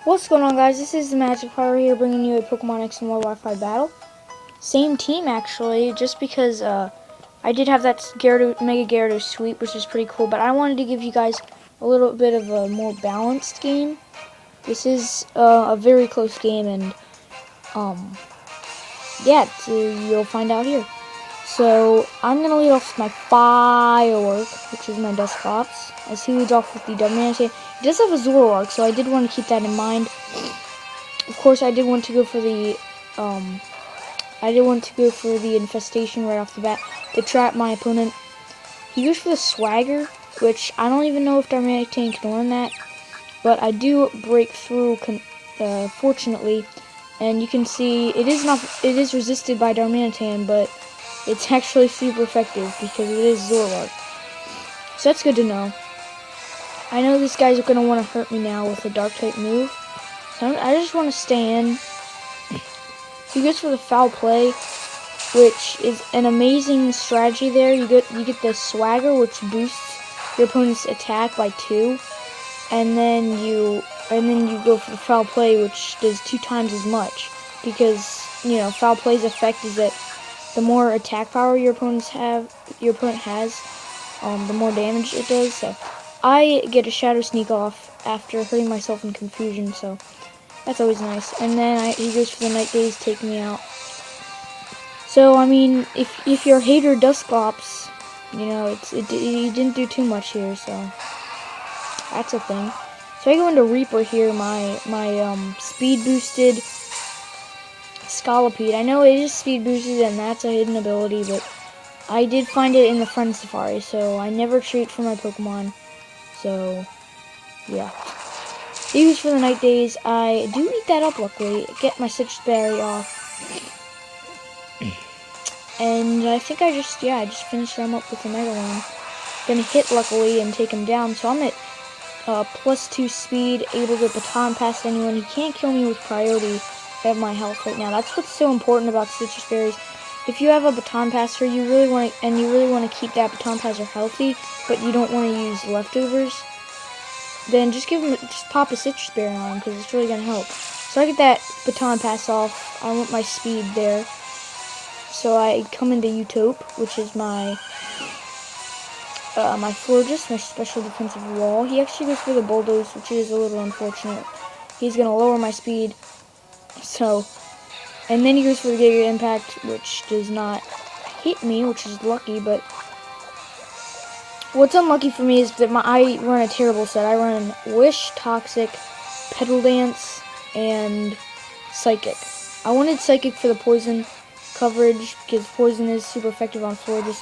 What's going on, guys? This is the Magic Power here, bringing you a Pokemon X and Y Wi-Fi battle. Same team, actually, just because I did have that Mega Gyarados sweep, which is pretty cool, but I wanted to give you guys a little bit of a more balanced game. This is a very close game, and yeah, you'll find out here. So, I'm going to lead off with my Firework, which is my Dusclops, as he leads off with the Darmanitan. He does have a Zoroark, so I did want to keep that in mind. Of course, I did want to go for the infestation right off the bat to trap my opponent. He goes for the Swagger, which I don't even know if Darmanitan can learn that, but I do break through, fortunately, and you can see it is resisted by Darmanitan, but it's actually super effective because it is Zoroark. So that's good to know. I know these guys are going to want to hurt me now with a Dark-type move, so I just want to stay in. He goes for the Foul Play, which is an amazing strategy there. You get the Swagger, which boosts your opponent's attack by 2, and then you go for the Foul Play, which does 2 times as much, because Foul Play's effect is that the more attack power your opponent has, the more damage it does. So I get a Shadow Sneak off after hurting myself in Confusion, so that's always nice. And then he goes for the Night Daze, taking me out. So I mean, if you're a hater Dusclops, he didn't do too much here, so that's a thing. So I go into Reaper here, my speed boosted Scolipede. I know it is speed boosted and that's a hidden ability, but I did find it in the Friend Safari, so I never treat for my Pokemon. So yeah. He goes for the Night Daze. I do eat that up, luckily. Get my Citrus Berry off. And I think I just finished him up with a Mega One. Gonna hit, luckily, and take him down. So I'm at +2 speed, able to baton pass anyone. He can't kill me with priority. I have my health right now. That's what's so important about Citrus Berries. If you have a baton passer, you really want to keep that baton passer healthy, but you don't want to use leftovers, then just pop a Citrus Berry on him, because it's really gonna help. So I get that baton pass off. I want my speed there. So I come into Utope, which is my Florges, my special defensive wall. He actually goes for the Bulldoze, which is a little unfortunate. He's gonna lower my speed. So, and then he goes for the Giga Impact, which does not hit me, which is lucky, but what's unlucky for me is that I run a terrible set. I run Wish, Toxic, Petal Dance, and Psychic. I wanted Psychic for the poison coverage, because poison is super effective on Florges,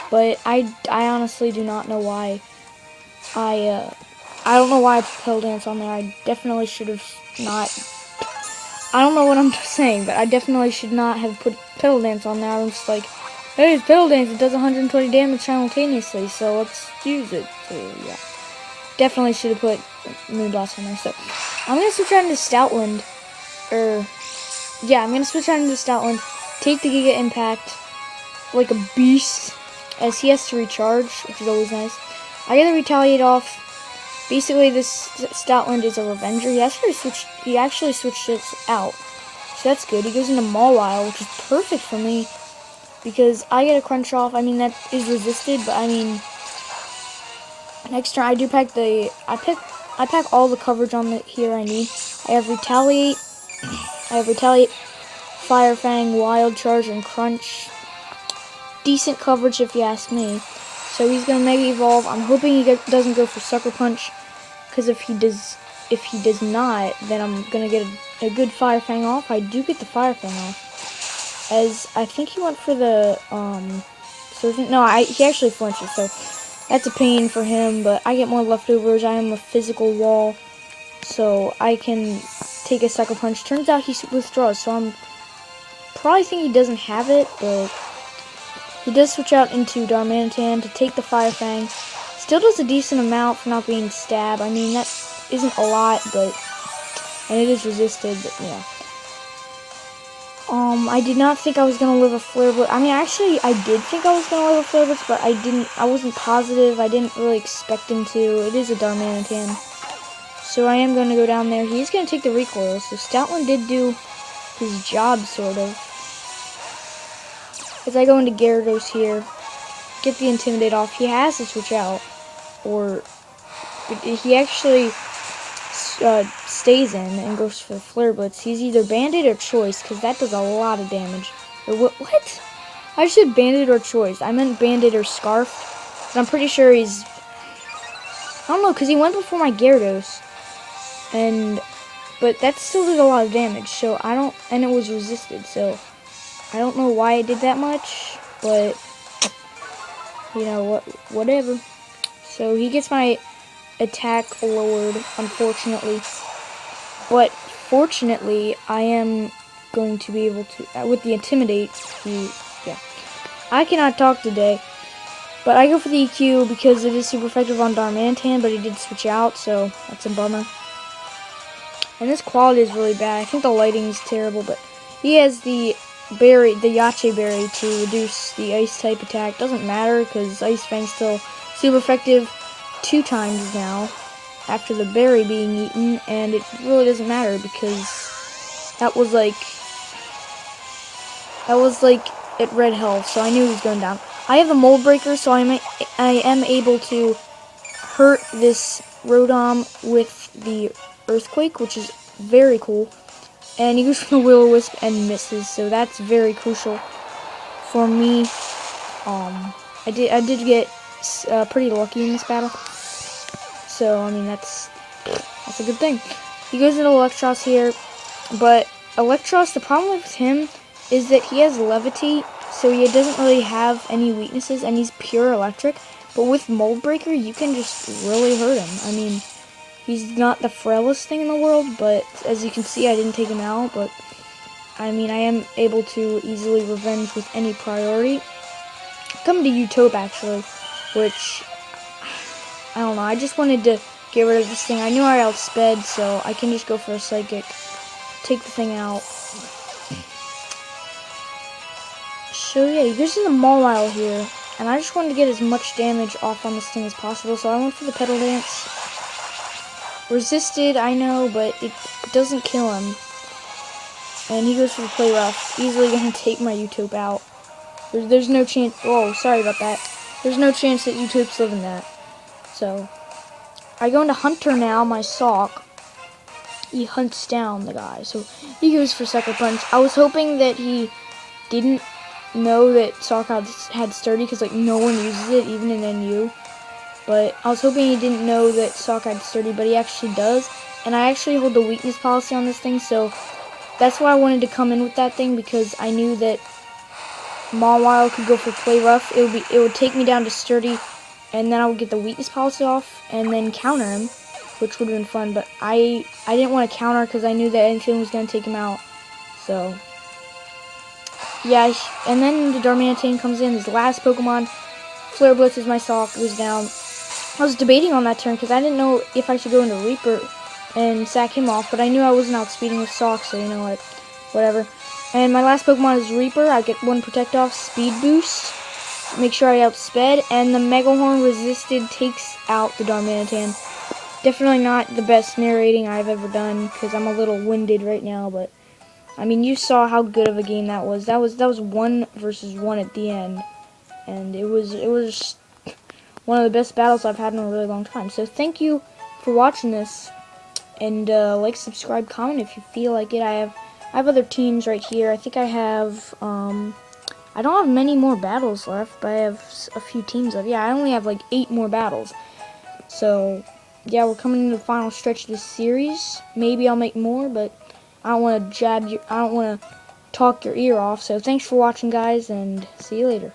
but I honestly do not know why. I don't know why I put Petal Dance on there. I definitely should have not. I don't know what I'm saying, but I definitely should not have put Petal Dance on there. I was just like, hey, it's Petal Dance. It does 120 damage simultaneously, so let's use it. So, yeah. Definitely should have put Moonblast on there. So, I'm going to switch out into Stoutland. I'm going to switch out into Stoutland. Take the Giga Impact like a beast, as he has to recharge, which is always nice. I get to retaliate off. Basically, this Stoutland is a Revenger. He actually switched it out, so that's good. He goes into Mawile, which is perfect for me, because I get a Crunch off. I mean, that is resisted, but I mean, next turn I do pack I pack all the coverage on here I need. I have Retaliate, Fire Fang, Wild Charge, and Crunch. Decent coverage if you ask me. So he's gonna Mega Evolve. I'm hoping he doesn't go for Sucker Punch, because if he does not, then I'm gonna get a good Fire Fang off. I do get the Fire Fang off, as I think he went for the he actually flinches, so that's a pain for him. But I get more leftovers. I am a physical wall, so I can take a Sucker Punch. Turns out he withdraws, so I'm probably think he doesn't have it, but he does switch out into Darmanitan to take the Fire Fang. Still does a decent amount for not being stabbed. I mean, that isn't a lot, and it is resisted, but yeah. I did not think I was gonna live a Flare Blitz. I mean, actually, I did think I was gonna live a Flare Blitz, but I wasn't positive. I didn't really expect him to. It is a Darmanitan. So I am going to go down there. He's going to take the recoil. So Stoutland did do his job, sort of. As I go into Gyarados here, get the Intimidate off. He has to switch out, or he actually stays in and goes for the Flare Blitz. He's either Bandit or Choice, because that does a lot of damage. Or what? I said Bandit or Choice. I meant Bandit or Scarf. And I'm pretty sure he's... I don't know, because he went before my Gyarados. But that still did a lot of damage, so I don't... And it was resisted, so... I don't know why it did that much, but... You know, whatever. So he gets my attack lowered, unfortunately. But fortunately, I am going to be able to... with the Intimidate, yeah. I cannot talk today. But I go for the EQ because it is super effective on Darmanitan, but he did switch out, so that's a bummer. And this quality is really bad. I think the lighting is terrible, but he has the berry, the Yache berry, to reduce the ice type attack. Doesn't matter because Ice Fang's still super effective 2 times now after the berry being eaten, and it really doesn't matter because that was like at red health, so I knew he was going down. I have a Mold Breaker, so I am able to hurt this Rotom with the Earthquake, which is very cool. And he goes for the Will-O-Wisp and misses, so that's very crucial for me. I did get pretty lucky in this battle, so I mean that's a good thing. He goes into Electros here, but Electros, the problem with him is that he has Levitate, so he doesn't really have any weaknesses, and he's pure electric. But with Mold Breaker, you can just really hurt him. I mean, he's not the frailest thing in the world, but as you can see, I didn't take him out. But, I mean, I am able to easily revenge with any priority. Coming to Utop, actually, which, I don't know, I just wanted to get rid of this thing. I knew I outsped, so I can just go for a Psychic, take the thing out. So yeah, he goes to the Mawile here, and I just wanted to get as much damage off on this thing as possible, so I went for the Petal Dance. Resisted, I know, but it doesn't kill him. And he goes for the Play Rough, easily gonna take my Utop out. There's no chance, oh, sorry about that. There's no chance that Utop's living that. So, I go into Hunter now, my Sock. He hunts down the guy, so he goes for Sucker Punch. I was hoping that he didn't know that Sock had Sturdy, because like no one uses it, even in NU. But I was hoping he didn't know that Sock had Sturdy, but he actually does. And I actually hold the weakness policy on this thing, so that's why I wanted to come in with that thing, because I knew that Mawile could go for Play Rough. It would take me down to Sturdy, and then I would get the weakness policy off, and then counter him, which would have been fun. But I didn't want to counter because I knew that anything was going to take him out. So yeah, and then the Darmanitan comes in, his last Pokemon. Flare Blitzes my Sock, goes down. I was debating on that turn because I didn't know if I should go into Reaper and sack him off, but I knew I wasn't outspeeding with Sock, so you know what, whatever. And my last Pokemon is Reaper. I get 1 Protect Off, Speed Boost, make sure I outsped, and the Mega Horn resisted, takes out the Darmanitan. Definitely not the best narrating I've ever done because I'm a little winded right now, but I mean, you saw how good of a game that was. That was 1 versus 1 at the end, and it was one of the best battles I've had in a really long time. So thank you for watching this, and like, subscribe, comment if you feel like it. I have other teams right here. I think I have I don't have many more battles left, but I have a few teams left. Yeah, I only have like 8 more battles. So yeah, we're coming into the final stretch of this series. Maybe I'll make more, but I don't want to talk your ear off. So thanks for watching, guys, and see you later.